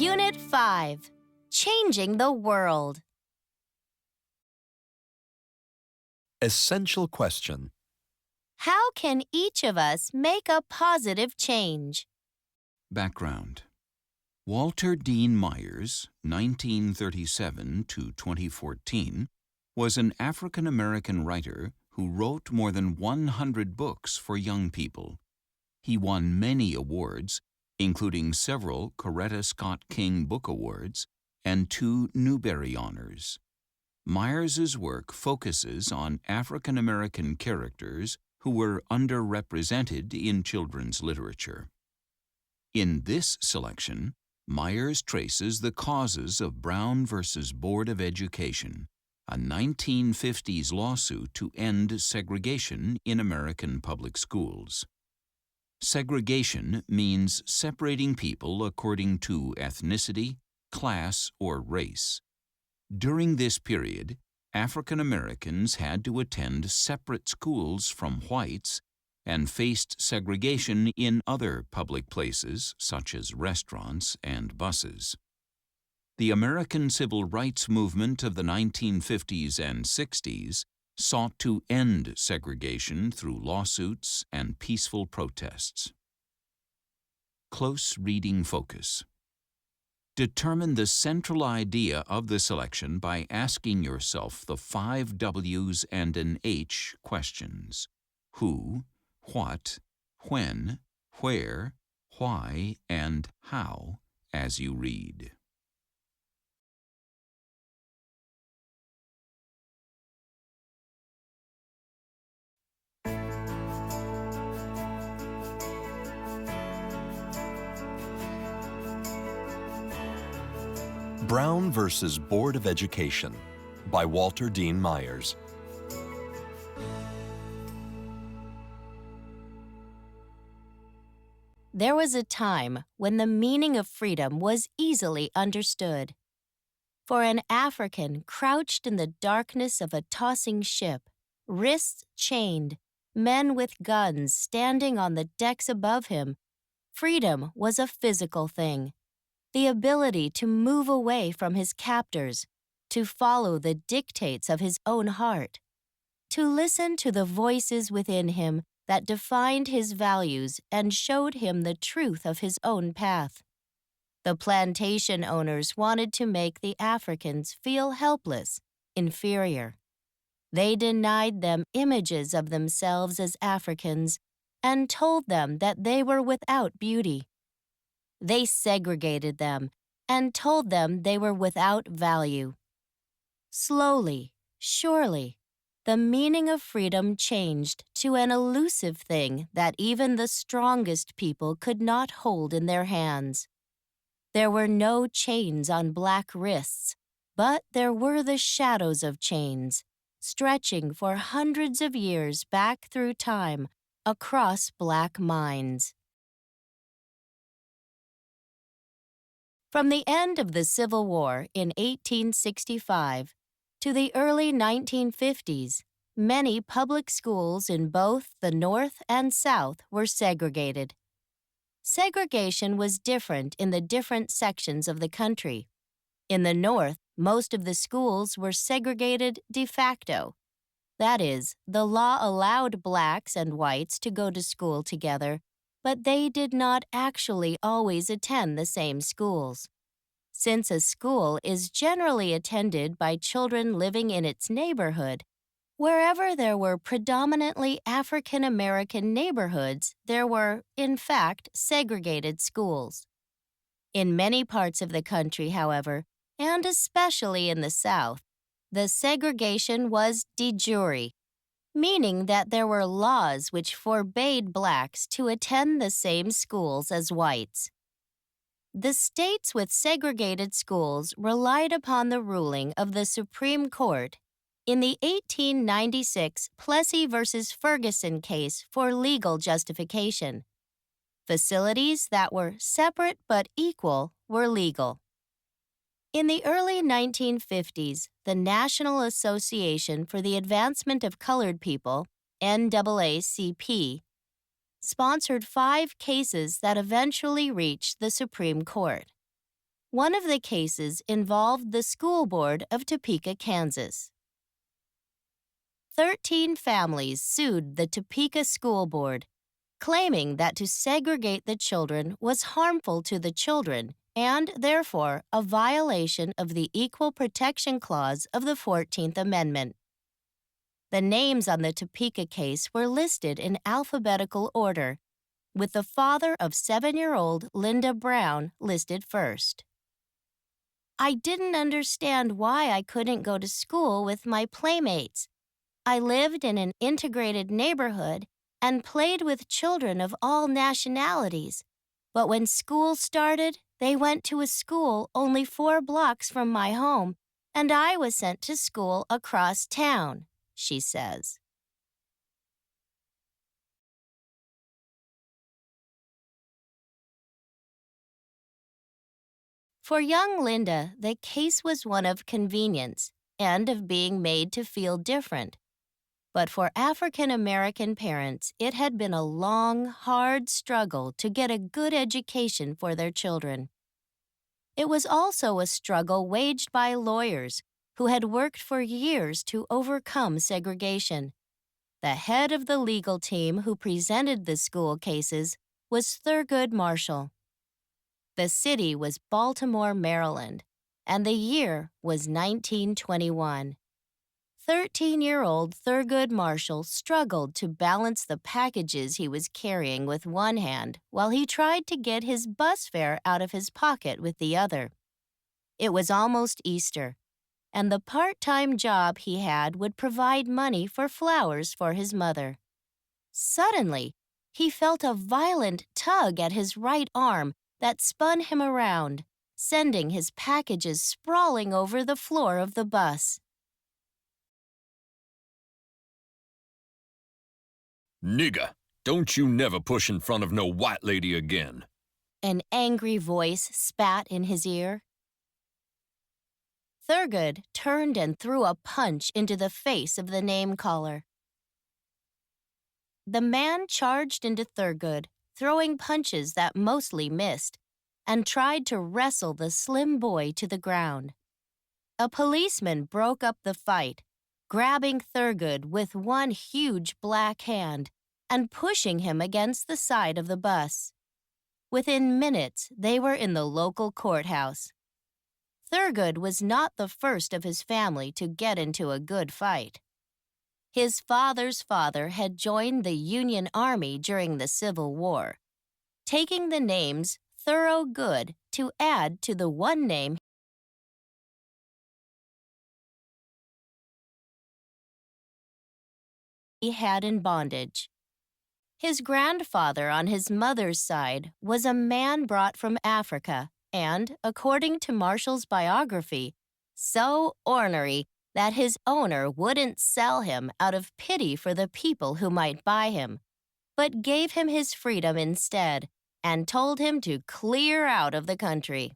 Unit 5, Changing the World. Essential question. How can each of us make a positive change? Background. Walter Dean Myers, 1937 to 2014, was an African-American writer who wrote more than 100 books for young people. He won many awards, including several Coretta Scott King Book Awards and 2 Newbery Honors. Myers's work focuses on African-American characters who were underrepresented in children's literature. In this selection, Myers traces the causes of Brown versus Board of Education, a 1950s lawsuit to end segregation in American public schools. Segregation means separating people according to ethnicity, class, or race. During this period, African Americans had to attend separate schools from whites and faced segregation in other public places, such as restaurants and buses. The American Civil Rights Movement of the 1950s and 60s sought to end segregation through lawsuits and peaceful protests. Close reading focus. Determine the central idea of the selection by asking yourself the 5 W's and an H questions: who, what, when, where, why, and how as you read. Brown versus Board of Education by Walter Dean Myers. There was a time when the meaning of freedom was easily understood. For an African crouched in the darkness of a tossing ship, wrists chained, men with guns standing on the decks above him, freedom was a physical thing. The ability to move away from his captors, to follow the dictates of his own heart, to listen to the voices within him that defined his values and showed him the truth of his own path. The plantation owners wanted to make the Africans feel helpless, inferior. They denied them images of themselves as Africans and told them that they were without beauty. They segregated them and told them they were without value. Slowly, surely, the meaning of freedom changed to an elusive thing that even the strongest people could not hold in their hands. There were no chains on black wrists, but there were the shadows of chains, stretching for hundreds of years back through time across black minds. From the end of the Civil War in 1865 to the early 1950s, many public schools in both the North and South were segregated. Segregation was different in the different sections of the country. In the North, most of the schools were segregated de facto. That is, the law allowed blacks and whites to go to school together, but they did not actually always attend the same schools. Since a school is generally attended by children living in its neighborhood, wherever there were predominantly African American neighborhoods, there were, in fact, segregated schools. In many parts of the country, however, and especially in the South, the segregation was de jure, meaning that there were laws which forbade blacks to attend the same schools as whites. The states with segregated schools relied upon the ruling of the Supreme Court in the 1896 Plessy v. Ferguson case for legal justification. Facilities that were separate but equal were legal. In the early 1950s, the National Association for the Advancement of Colored People, NAACP, sponsored 5 cases that eventually reached the Supreme Court. One of the cases involved the school board of Topeka, Kansas. 13 families sued the Topeka School Board, claiming that to segregate the children was harmful to the children and, therefore, a violation of the Equal Protection Clause of the 14th Amendment. The names on the Topeka case were listed in alphabetical order, with the father of 7-year-old Linda Brown listed first. I didn't understand why I couldn't go to school with my playmates. I lived in an integrated neighborhood and played with children of all nationalities. But when school started, they went to a school only 4 blocks from my home, and I was sent to school across town, she says. For young Linda, the case was one of convenience and of being made to feel different. But for African American parents, it had been a long, hard struggle to get a good education for their children. It was also a struggle waged by lawyers who had worked for years to overcome segregation. The head of the legal team who presented the school cases was Thurgood Marshall. The city was Baltimore, Maryland, and the year was 1921. 13-year-old Thurgood Marshall struggled to balance the packages he was carrying with one hand while he tried to get his bus fare out of his pocket with the other. It was almost Easter, and the part-time job he had would provide money for flowers for his mother. Suddenly, he felt a violent tug at his right arm that spun him around, sending his packages sprawling over the floor of the bus. "Nigger, don't you never push in front of no white lady again." An angry voice spat in his ear. Thurgood turned and threw a punch into the face of the name-caller. The man charged into Thurgood, throwing punches that mostly missed, and tried to wrestle the slim boy to the ground. A policeman broke up the fight, grabbing Thurgood with one huge black hand and pushing him against the side of the bus. Within minutes, they were in the local courthouse. Thurgood was not the first of his family to get into a good fight. His father's father had joined the Union Army during the Civil War, taking the names Thorogood to add to the one name he had in bondage. His grandfather on his mother's side was a man brought from Africa and, according to Marshall's biography, so ornery that his owner wouldn't sell him out of pity for the people who might buy him, but gave him his freedom instead and told him to clear out of the country.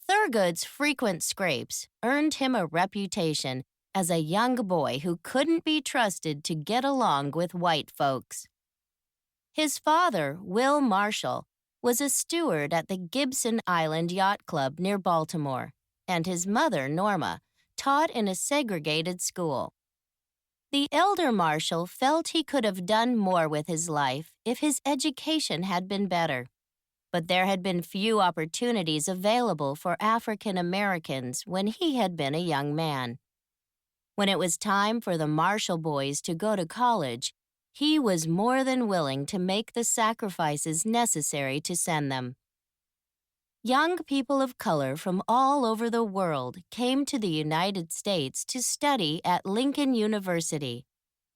Thurgood's frequent scrapes earned him a reputation as a young boy who couldn't be trusted to get along with white folks. His father, Will Marshall, was a steward at the Gibson Island Yacht Club near Baltimore, and his mother, Norma, taught in a segregated school. The elder Marshall felt he could have done more with his life if his education had been better, but there had been few opportunities available for African Americans when he had been a young man. When it was time for the Marshall boys to go to college, he was more than willing to make the sacrifices necessary to send them. Young people of color from all over the world came to the United States to study at Lincoln University,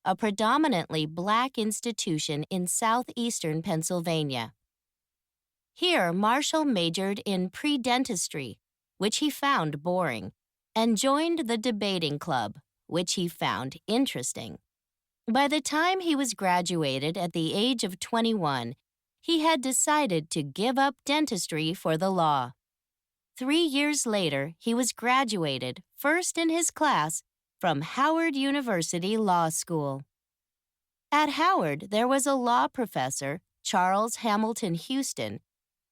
a predominantly black institution in southeastern Pennsylvania. Here, Marshall majored in pre-dentistry, which he found boring, and joined the debating club, which he found interesting. By the time he was graduated at the age of 21, he had decided to give up dentistry for the law. 3 years later, he was graduated, first in his class, from Howard University Law School. At Howard, there was a law professor, Charles Hamilton Houston,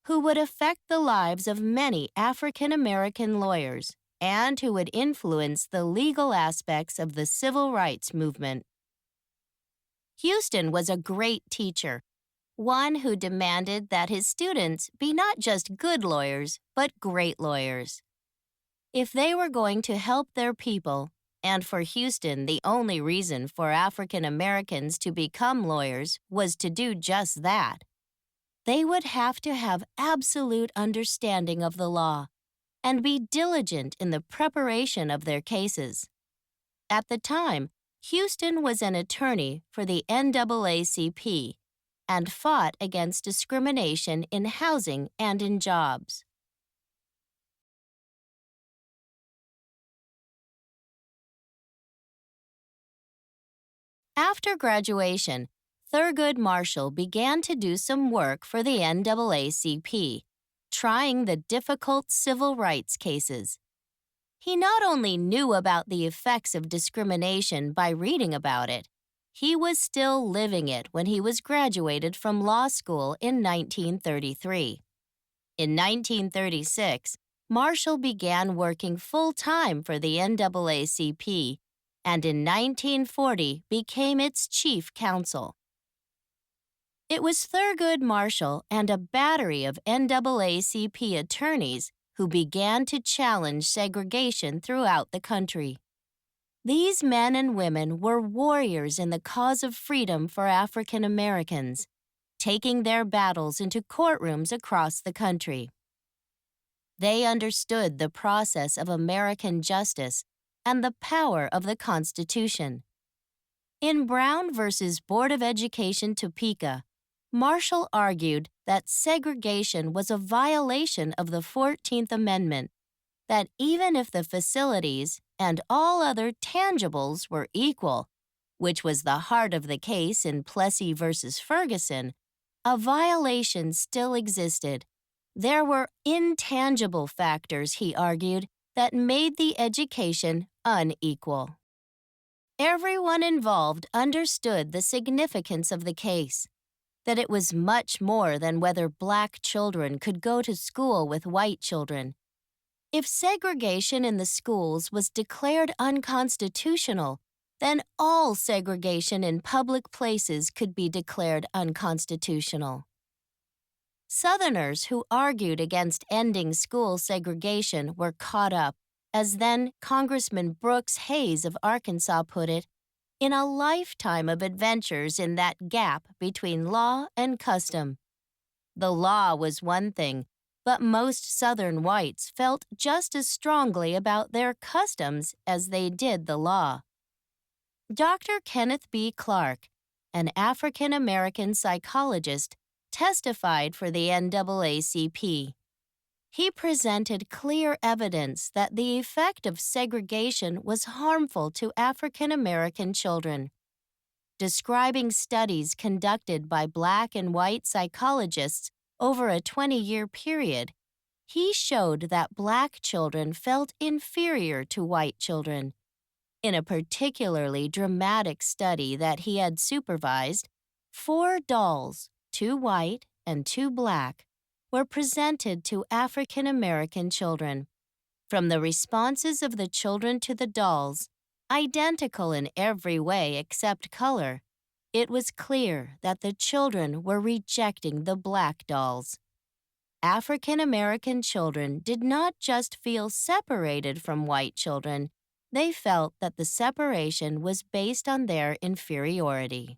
who would affect the lives of many African American lawyers and who would influence the legal aspects of the civil rights movement. Houston was a great teacher, one who demanded that his students be not just good lawyers, but great lawyers. If they were going to help their people, and for Houston the only reason for African Americans to become lawyers was to do just that, they would have to have absolute understanding of the law and be diligent in the preparation of their cases. At the time, Houston was an attorney for the NAACP and fought against discrimination in housing and in jobs. After graduation, Thurgood Marshall began to do some work for the NAACP, trying the difficult civil rights cases. He not only knew about the effects of discrimination by reading about it, he was still living it when he was graduated from law school in 1933. In 1936, Marshall began working full-time for the NAACP and in 1940 became its chief counsel. It was Thurgood Marshall and a battery of NAACP attorneys who began to challenge segregation throughout the country. These men and women were warriors in the cause of freedom for African Americans, taking their battles into courtrooms across the country. They understood the process of American justice and the power of the Constitution. In Brown v. Board of Education, Topeka, Marshall argued that segregation was a violation of the 14th Amendment, that even if the facilities and all other tangibles were equal, which was the heart of the case in Plessy v. Ferguson, a violation still existed. There were intangible factors, he argued, that made the education unequal. Everyone involved understood the significance of the case, that it was much more than whether black children could go to school with white children. If segregation in the schools was declared unconstitutional, then all segregation in public places could be declared unconstitutional. Southerners who argued against ending school segregation were caught up, as then Congressman Brooks Hayes of Arkansas put it, in a lifetime of adventures in that gap between law and custom. The law was one thing, but most Southern whites felt just as strongly about their customs as they did the law. Dr. Kenneth B. Clark, an African American psychologist, testified for the NAACP. He presented clear evidence that the effect of segregation was harmful to African American children. Describing studies conducted by black and white psychologists over a 20-year period, he showed that black children felt inferior to white children. In a particularly dramatic study that he had supervised, 4 dolls, 2 white and 2 black, were presented to African American children. From the responses of the children to the dolls, identical in every way except color, it was clear that the children were rejecting the black dolls. African American children did not just feel separated from white children, they felt that the separation was based on their inferiority.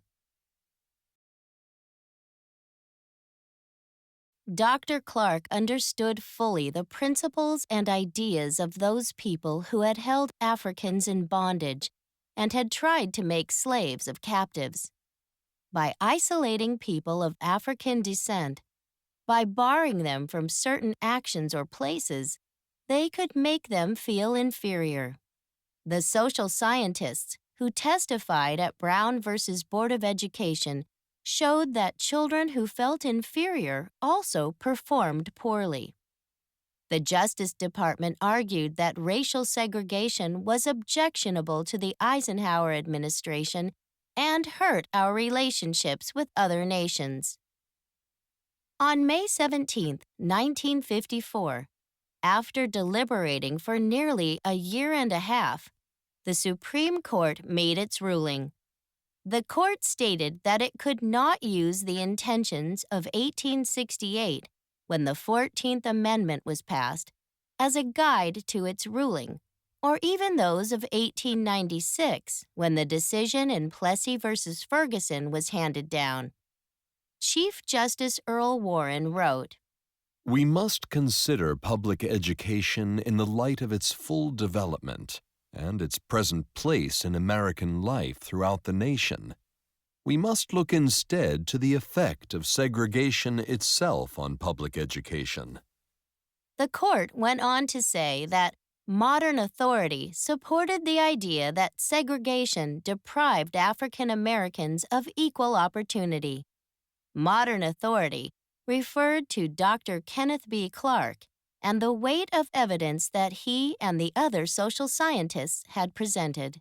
Dr. Clark understood fully the principles and ideas of those people who had held Africans in bondage and had tried to make slaves of captives. By isolating people of African descent, by barring them from certain actions or places, they could make them feel inferior. The social scientists who testified at Brown v. Board of Education showed that children who felt inferior also performed poorly. The Justice Department argued that racial segregation was objectionable to the Eisenhower administration and hurt our relationships with other nations. On May 17, 1954, after deliberating for nearly a year and a half, the Supreme Court made its ruling. The court stated that it could not use the intentions of 1868, when the 14th Amendment was passed, as a guide to its ruling, or even those of 1896, when the decision in Plessy v. Ferguson was handed down. Chief Justice Earl Warren wrote, We must consider public education in the light of its full development and its present place in American life throughout the nation. We must look instead to the effect of segregation itself on public education. The court went on to say that modern authority supported the idea that segregation deprived African Americans of equal opportunity. Modern authority referred to Dr. Kenneth B. Clark and the weight of evidence that he and the other social scientists had presented.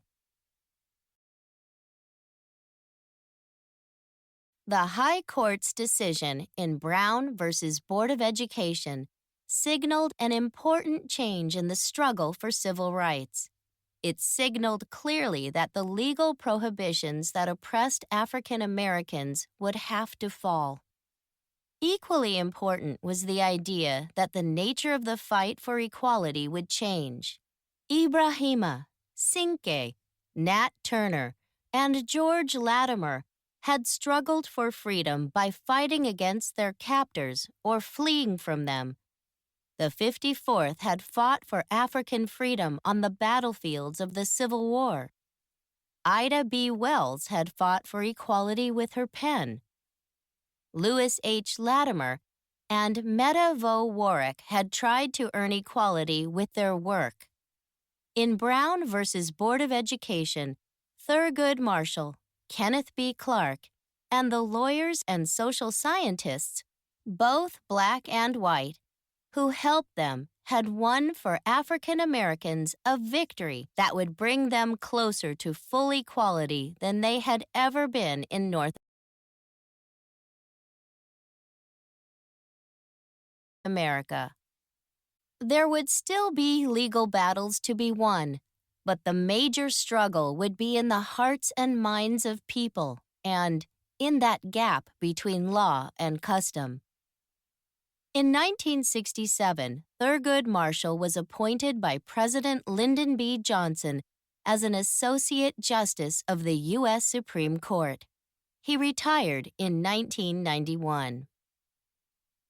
The High Court's decision in Brown v. Board of Education signaled an important change in the struggle for civil rights. It signaled clearly that the legal prohibitions that oppressed African Americans would have to fall. Equally important was the idea that the nature of the fight for equality would change. Ibrahima, Cinque, Nat Turner, and George Latimer had struggled for freedom by fighting against their captors or fleeing from them. The 54th had fought for African freedom on the battlefields of the Civil War. Ida B. Wells had fought for equality with her pen. Lewis H. Latimer and Meta Vo Warwick had tried to earn equality with their work. In Brown v. Board of Education, Thurgood Marshall, Kenneth B. Clark, and the lawyers and social scientists, both black and white, who helped them had won for African Americans a victory that would bring them closer to full equality than they had ever been in North America. There would still be legal battles to be won, but the major struggle would be in the hearts and minds of people and in that gap between law and custom. In 1967, Thurgood Marshall was appointed by President Lyndon B. Johnson as an Associate Justice of the U.S. Supreme Court. He retired in 1991.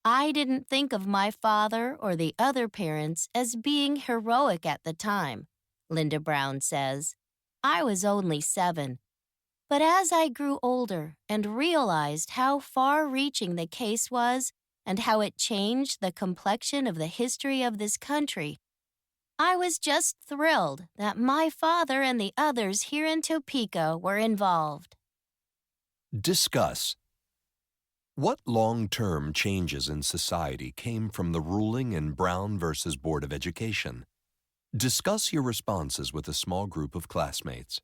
I didn't think of my father or the other parents as being heroic at the time, Linda Brown says. I was only 7. But as I grew older and realized how far-reaching the case was and how it changed the complexion of the history of this country, I was just thrilled that my father and the others here in Topeka were involved. Discuss. What long-term changes in society came from the ruling in Brown v. Board of Education? Discuss your responses with a small group of classmates.